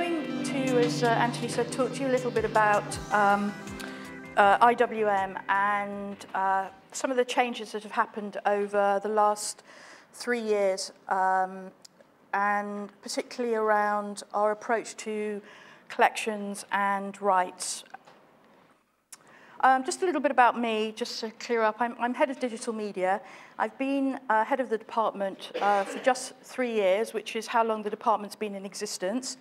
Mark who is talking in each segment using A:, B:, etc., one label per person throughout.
A: going to, as Anthony said, talk to you a little bit about IWM and some of the changes that have happened over the last 3 years, and particularly around our approach to collections and rights. Just a little bit about me, just to clear up. I'm head of digital media. I've been head of the department for just 3 years, which is how long the department's been in existence.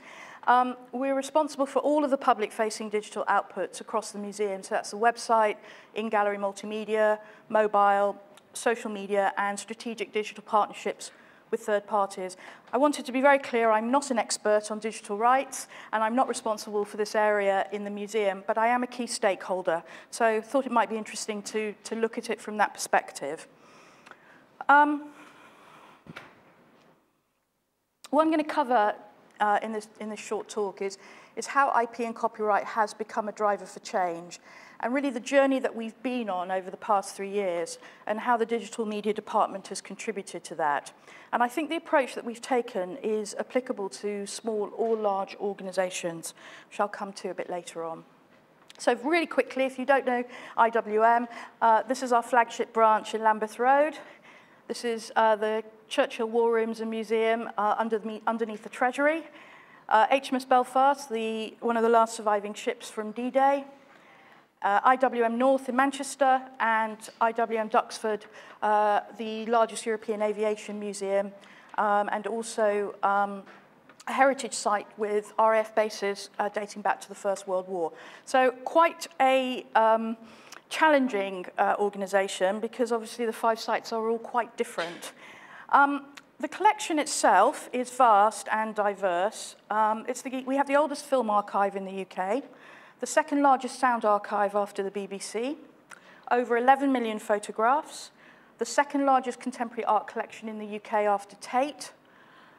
A: We're responsible for all of the public-facing digital outputs across the museum. So that's the website, in-gallery multimedia, mobile, social media, and strategic digital partnerships with third parties. I wanted to be very clear, I'm not an expert on digital rights, and I'm not responsible for this area in the museum, but I am a key stakeholder. So I thought it might be interesting to look at it from that perspective. What I'm going to cover in this short talk is how IP and copyright has become a driver for change, and really the journey that we've been on over the past 3 years, and how the digital media department has contributed to that. And I think the approach that we've taken is applicable to small or large organizations, which I'll come to a bit later on. So really quickly, if you don't know IWM, this is our flagship branch in Lambeth Road. This is the Churchill War Rooms and Museum underneath the Treasury. HMS Belfast, one of the last surviving ships from D-Day. IWM North in Manchester, and IWM Duxford, the largest European aviation museum, and also a heritage site with RAF bases dating back to the First World War. So quite a challenging organisation, because obviously the 5 sites are all quite different. The collection itself is vast and diverse. We have the oldest film archive in the UK, the second largest sound archive after the BBC, over 11 million photographs, the second largest contemporary art collection in the UK after Tate,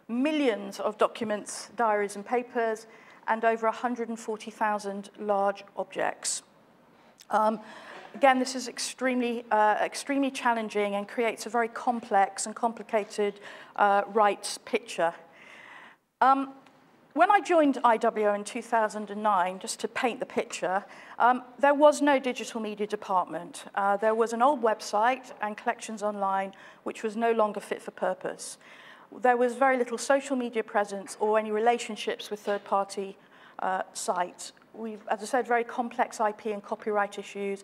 A: millions of documents, diaries and papers, and over 140,000 large objects. Again, this is extremely challenging and creates a very complex and complicated rights picture. When I joined IWM in 2009, just to paint the picture, there was no digital media department. There was an old website and collections online, which was no longer fit for purpose. There was very little social media presence or any relationships with third-party sites. As I said, very complex IP and copyright issues.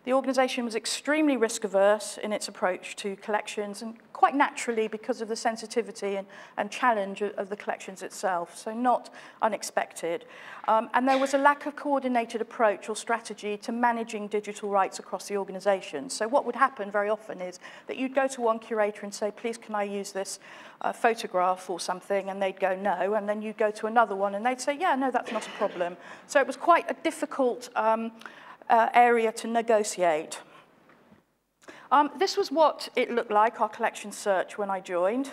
A: The organisation was extremely risk-averse in its approach to collections, and quite naturally because of the sensitivity and challenge of the collections itself, so not unexpected. And there was a lack of coordinated approach or strategy to managing digital rights across the organisation. So what would happen very often is that you'd go to one curator and say, please, can I use this photograph or something? And they'd go, no. And then you'd go to another one and they'd say, yeah, no, that's not a problem. So it was quite a difficult area to negotiate. This was what it looked like, our collection search, when I joined.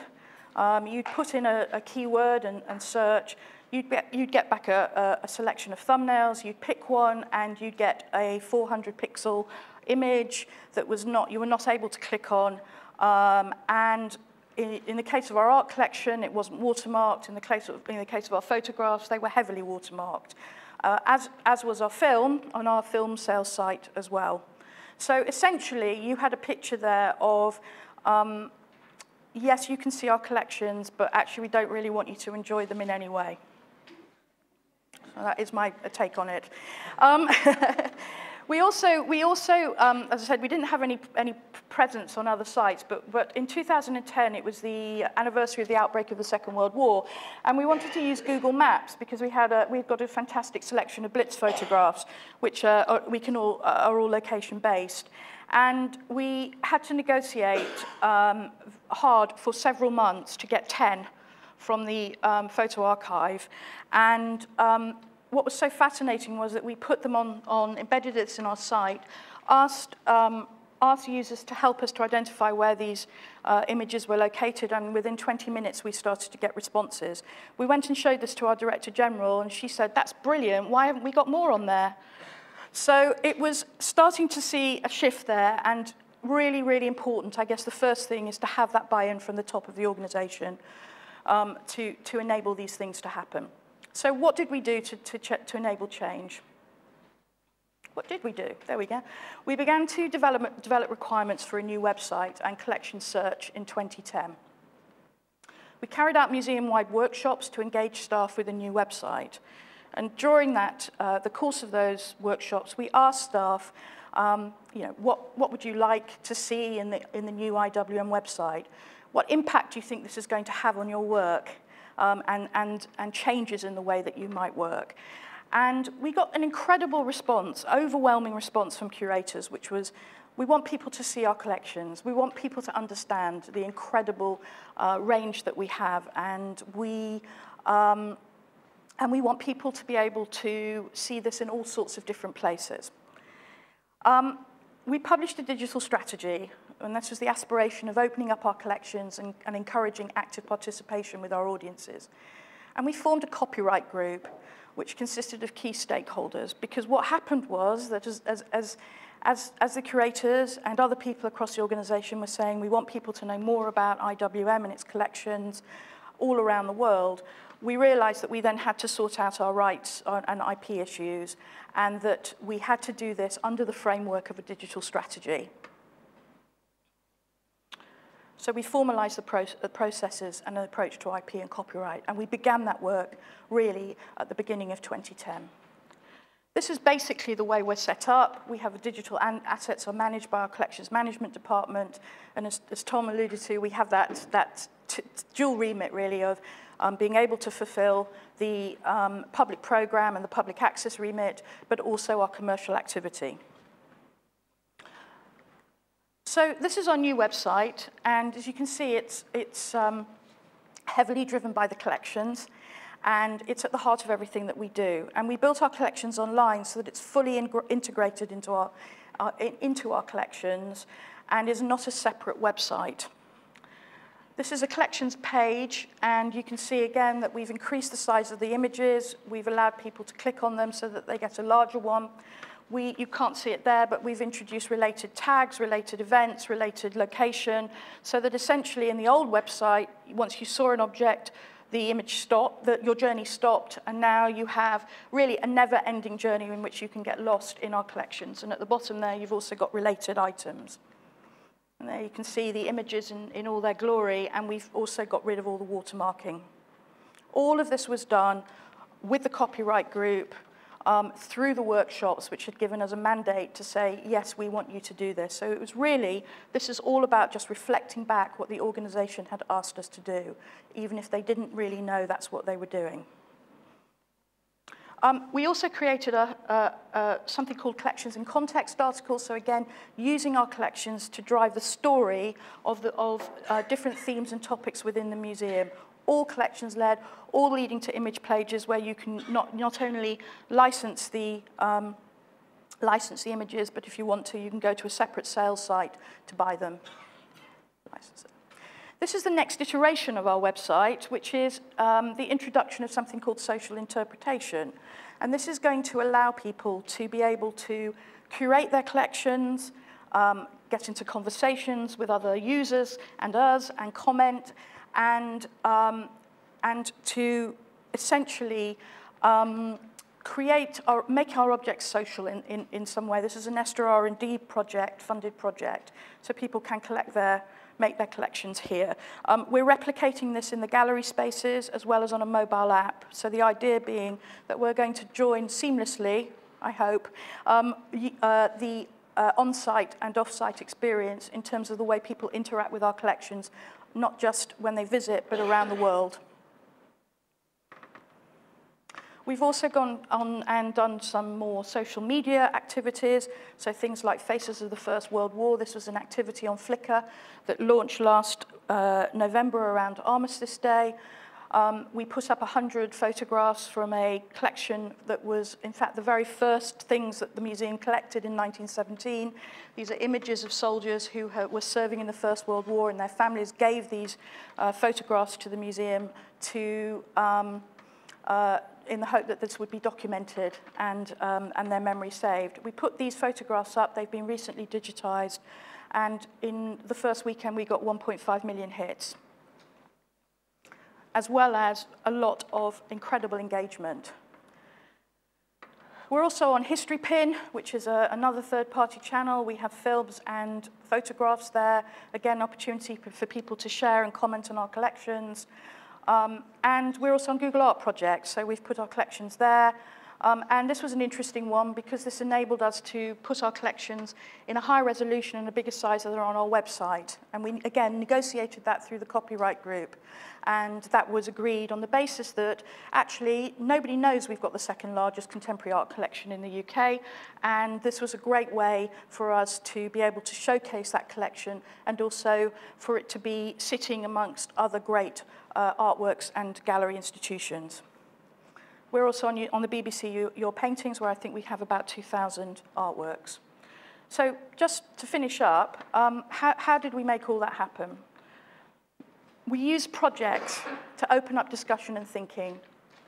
A: You'd put in a keyword and search. You'd get back a selection of thumbnails. You'd pick one, and you'd get a 400-pixel image that you were not able to click on. And in the case of our art collection, it wasn't watermarked. In the case of our photographs, they were heavily watermarked. As was our film, on our film sales site as well. So essentially, you had a picture there of, yes, you can see our collections, but actually we don't really want you to enjoy them in any way. So that is my take on it. We also, as I said, we didn't have any presence on other sites, but in 2010, it was the anniversary of the outbreak of the Second World War, and we wanted to use Google Maps because we've got a fantastic selection of Blitz photographs, which are all location-based. And we had to negotiate hard for several months to get 10 from the photo archive. And what was so fascinating was that we put them embedded this in our site, asked users to help us to identify where these images were located, and within 20 minutes we started to get responses. We went and showed this to our Director General, and she said, that's brilliant, why haven't we got more on there? So it was starting to see a shift there, and really, really important. I guess the first thing is to have that buy-in from the top of the organisation to enable these things to happen. So what did we do to enable change? What did we do? There we go. We began to develop requirements for a new website and collection search in 2010. We carried out museum-wide workshops to engage staff with a new website. And during that, the course of those workshops, we asked staff, what would you like to see in the new IWM website? What impact do you think this is going to have on your work and changes in the way that you might work? And we got an incredible response, overwhelming response from curators, which was, we want people to see our collections. We want people to understand the incredible range that we have, and we want people to be able to see this in all sorts of different places. We published a digital strategy, and this was the aspiration of opening up our collections and encouraging active participation with our audiences. And we formed a copyright group, which consisted of key stakeholders, because what happened was that as the curators and other people across the organization were saying, we want people to know more about IWM and its collections all around the world, we realized that we then had to sort out our rights and IP issues, and that we had to do this under the framework of a digital strategy. So we formalized the processes and an approach to IP and copyright, and we began that work really at the beginning of 2010. This is basically the way we're set up. We have a digital assets are managed by our collections management department, and as Tom alluded to, we have that dual remit really of being able to fulfill the public program and the public access remit, but also our commercial activity. So this is our new website, and as you can see, it's heavily driven by the collections, and it's at the heart of everything that we do. And we built our collections online so that it's fully integrated into our collections and is not a separate website. This is a collections page, and you can see again that we've increased the size of the images. We've allowed people to click on them so that they get a larger one. You can't see it there, but we've introduced related tags, related events, related location, so that essentially in the old website, once you saw an object, the image stopped, your journey stopped, and now you have really a never-ending journey in which you can get lost in our collections. And at the bottom there, you've also got related items. And there you can see the images in all their glory, and we've also got rid of all the watermarking. All of this was done with the copyright group, through the workshops, which had given us a mandate to say, yes, we want you to do this. So it was really, this is all about just reflecting back what the organization had asked us to do, even if they didn't really know that's what they were doing. We also created something called Collections in Context articles. So again, using our collections to drive the story of different themes and topics within the museum. All collections-led, all leading to image pages where you can not only license the images, but if you want to, you can go to a separate sales site to buy them. This is the next iteration of our website, which is the introduction of something called social interpretation. And this is going to allow people to be able to curate their collections, get into conversations with other users and us, and comment, and to essentially make our objects social in some way. This is an Esther R&D project, funded project, so people can make their collections here. We're replicating this in the gallery spaces as well as on a mobile app. So the idea being that we're going to join seamlessly, I hope, the on-site and off-site experience in terms of the way people interact with our collections, not just when they visit, but around the world. We've also gone on and done some more social media activities, so things like Faces of the First World War. This was an activity on Flickr that launched last November around Armistice Day. We put up 100 photographs from a collection that was, in fact, the very first things that the museum collected in 1917. These are images of soldiers who were serving in the First World War, and their families gave these photographs to the museum in the hope that this would be documented and their memory saved. We put these photographs up. They've been recently digitized, and in the first weekend, we got 1.5 million hits. as well as a lot of incredible engagement. We're also on History Pin, which is another third-party channel. We have films and photographs there. Again, opportunity for people to share and comment on our collections. And we're also on Google Art Project, so we've put our collections there. And this was an interesting one because this enabled us to put our collections in a higher resolution and a bigger size than they're on our website. And we, again, negotiated that through the copyright group. And that was agreed on the basis that actually nobody knows we've got the second largest contemporary art collection in the UK. And this was a great way for us to be able to showcase that collection and also for it to be sitting amongst other great artworks and gallery institutions. We're also on the BBC Your Paintings, where I think we have about 2,000 artworks. So just to finish up, how did we make all that happen? We use projects to open up discussion and thinking,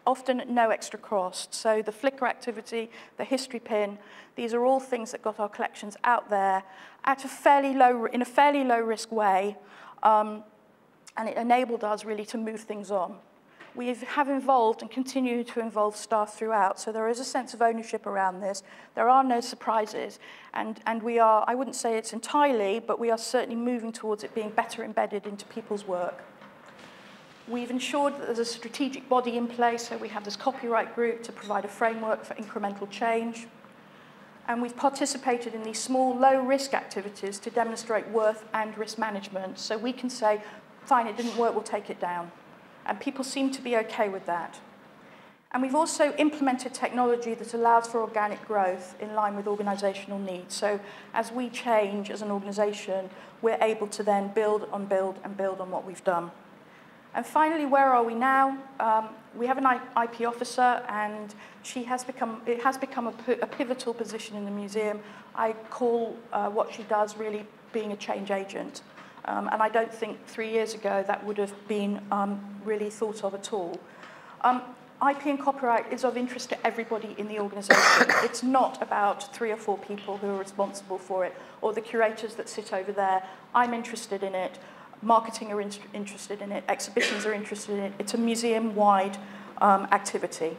A: often at no extra cost. So the Flickr activity, the History Pin, these are all things that got our collections out there at in a fairly low risk way, and it enabled us really to move things on. We have involved and continue to involve staff throughout, so there is a sense of ownership around this. There are no surprises, and we are, I wouldn't say it's entirely, but we are certainly moving towards it being better embedded into people's work. We've ensured that there's a strategic body in place, so we have this copyright group to provide a framework for incremental change. And we've participated in these small, low-risk activities to demonstrate worth and risk management, so we can say, fine, it didn't work, we'll take it down. And people seem to be okay with that. And we've also implemented technology that allows for organic growth in line with organizational needs. So as we change as an organization, we're able to then build on what we've done. And finally, where are we now? We have an IP officer, and it has become a pivotal position in the museum. I call what she does really being a change agent. And I don't think 3 years ago that would have been really thought of at all. IP and copyright is of interest to everybody in the organisation. It's not about 3 or 4 people who are responsible for it, or the curators that sit over there. I'm interested in it. Marketing are interested in it. Exhibitions are interested in it. It's a museum-wide activity.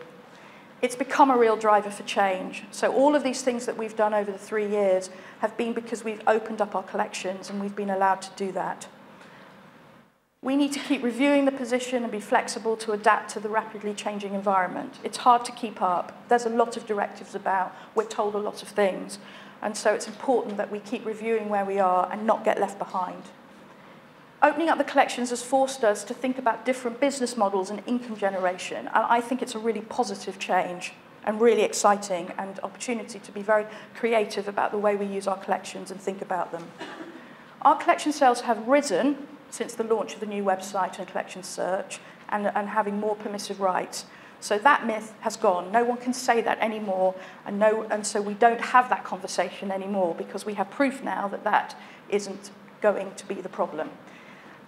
A: It's become a real driver for change. So all of these things that we've done over the 3 years have been because we've opened up our collections and we've been allowed to do that. We need to keep reviewing the position and be flexible to adapt to the rapidly changing environment. It's hard to keep up. There's a lot of directives about. We're told a lot of things. And so it's important that we keep reviewing where we are and not get left behind. Opening up the collections has forced us to think about different business models and income generation. And I think it's a really positive change and really exciting and opportunity to be very creative about the way we use our collections and think about them. Our collection sales have risen since the launch of the new website and collection search and having more permissive rights. So that myth has gone. No one can say that anymore, and so we don't have that conversation anymore because we have proof now that that isn't going to be the problem.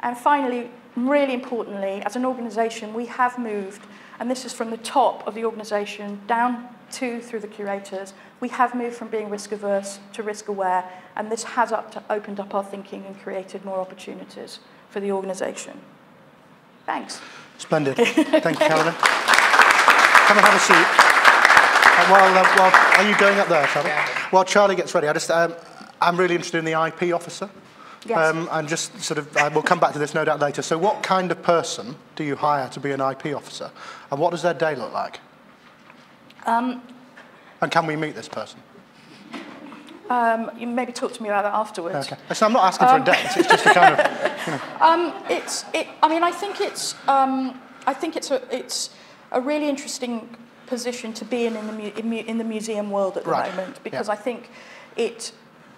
A: And finally, really importantly, as an organisation, we have moved, and this is from the top of the organisation down through the curators, we have moved from being risk-averse to risk-aware, and this has opened up our thinking and created more opportunities for the organisation. Thanks.
B: Splendid. Thank you, Carolyn. Come and have a seat. Are you going up there, Charlie? Yeah. While Charlie gets ready, I'm really interested in the IP officer.
A: Yes.
B: And just sort of, we'll come back to this no doubt later. So what kind of person do you hire to be an IP officer? And what does their day look like? And can we meet this person?
A: You maybe talk to me about that afterwards.
B: Okay. So I'm not asking for a date. It's just a kind of, you know.
A: I think it's a really interesting position to be in the museum world at the moment, because I think it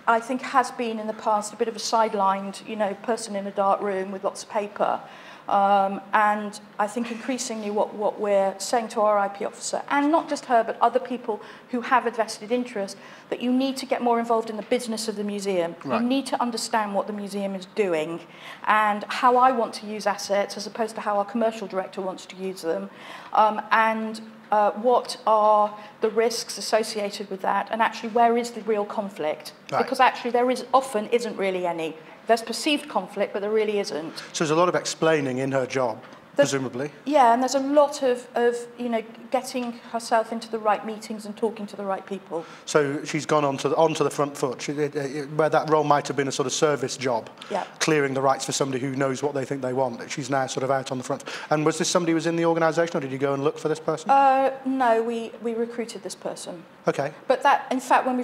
A: has been in the past a bit of a sidelined, person in a dark room with lots of paper. And I think increasingly what we're saying to our IP officer, and not just her, but other people who have a vested interest, that you need to get more involved in the business of the museum. Right. You need to understand what the museum is doing and how I want to use assets as opposed to how our commercial director wants to use them. What are the risks associated with that, and actually where is the real conflict? Right. Because actually there often isn't really any. There's perceived conflict, but there really isn't.
B: So there's a lot of explaining in her job presumably.
A: Yeah, and there's a lot of you know, getting herself into the right meetings and talking to the right people.
B: So she's gone onto the front foot, where that role might have been a sort of service job, clearing the rights for somebody who knows what they think they want. She's now sort of out on the front. And was this somebody who was in the organisation, or did you go and look for this person?
A: No, we recruited this person.
B: Okay.
A: But that, in fact, when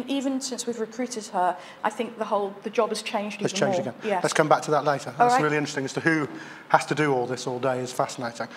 A: even since we've recruited her, I think the job has changed even more.
B: Again.
A: Yes.
B: Let's come back to that later. That's
A: right.
B: really interesting as to who has to do all this all day is fascinating.